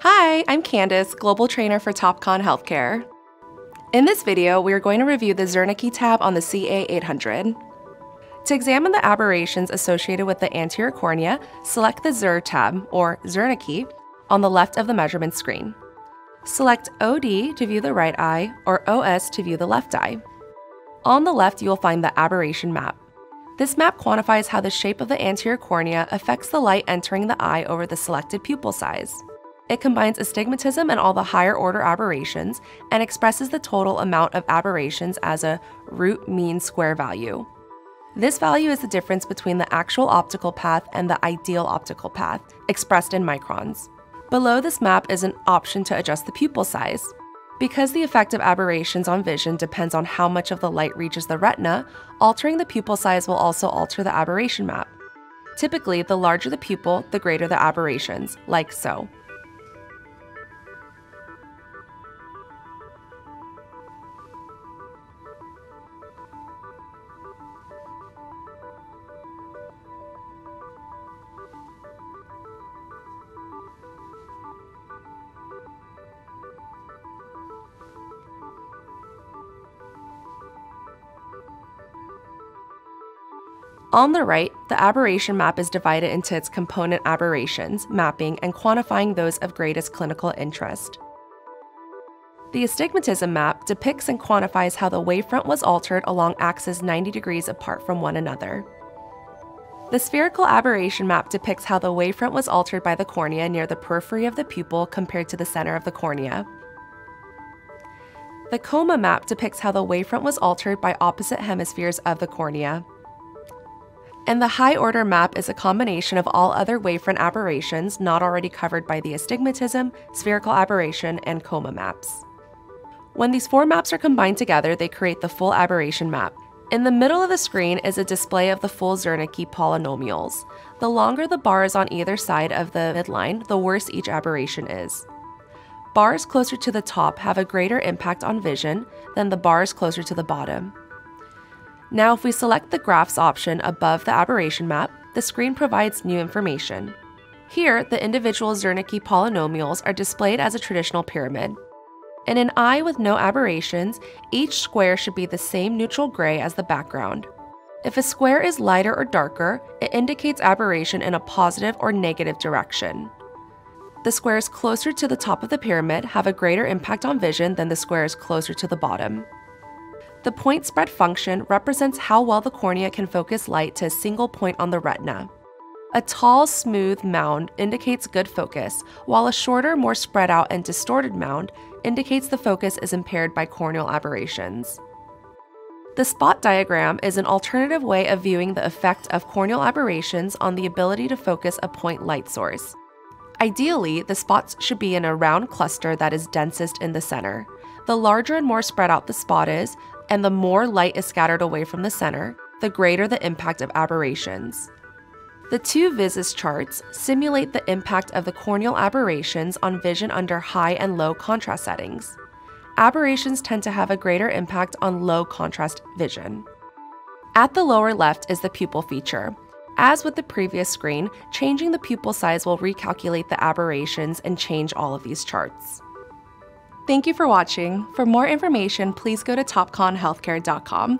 Hi, I'm Candace, Global Trainer for Topcon Healthcare. In this video, we are going to review the Zernicke tab on the CA-800. To examine the aberrations associated with the anterior cornea, select the Zer tab, or Zernicke, on the left of the measurement screen. Select OD to view the right eye, or OS to view the left eye. On the left, you will find the aberration map. This map quantifies how the shape of the anterior cornea affects the light entering the eye over the selected pupil size. It combines astigmatism and all the higher-order aberrations and expresses the total amount of aberrations as a root mean square value. This value is the difference between the actual optical path and the ideal optical path, expressed in microns. Below this map is an option to adjust the pupil size. Because the effect of aberrations on vision depends on how much of the light reaches the retina, altering the pupil size will also alter the aberration map. Typically, the larger the pupil, the greater the aberrations, like so. On the right, the aberration map is divided into its component aberrations, mapping, and quantifying those of greatest clinical interest. The astigmatism map depicts and quantifies how the wavefront was altered along axes 90 degrees apart from one another. The spherical aberration map depicts how the wavefront was altered by the cornea near the periphery of the pupil compared to the center of the cornea. The coma map depicts how the wavefront was altered by opposite hemispheres of the cornea. And the high-order map is a combination of all other wavefront aberrations not already covered by the astigmatism, spherical aberration, and coma maps. When these four maps are combined together, they create the full aberration map. In the middle of the screen is a display of the full Zernicke polynomials. The longer the bars on either side of the midline, the worse each aberration is. Bars closer to the top have a greater impact on vision than the bars closer to the bottom. Now, if we select the graphs option above the aberration map, the screen provides new information. Here, the individual Zernicke polynomials are displayed as a traditional pyramid. In an eye with no aberrations, each square should be the same neutral gray as the background. If a square is lighter or darker, it indicates aberration in a positive or negative direction. The squares closer to the top of the pyramid have a greater impact on vision than the squares closer to the bottom. The point spread function represents how well the cornea can focus light to a single point on the retina. A tall, smooth mound indicates good focus, while a shorter, more spread out and distorted mound indicates the focus is impaired by corneal aberrations. The spot diagram is an alternative way of viewing the effect of corneal aberrations on the ability to focus a point light source. Ideally, the spots should be in a round cluster that is densest in the center. The larger and more spread out the spot is, and the more light is scattered away from the center, the greater the impact of aberrations. The two VISIS charts simulate the impact of the corneal aberrations on vision under high and low contrast settings. Aberrations tend to have a greater impact on low contrast vision. At the lower left is the pupil feature. As with the previous screen, changing the pupil size will recalculate the aberrations and change all of these charts. Thank you for watching. For more information, please go to topconhealthcare.com.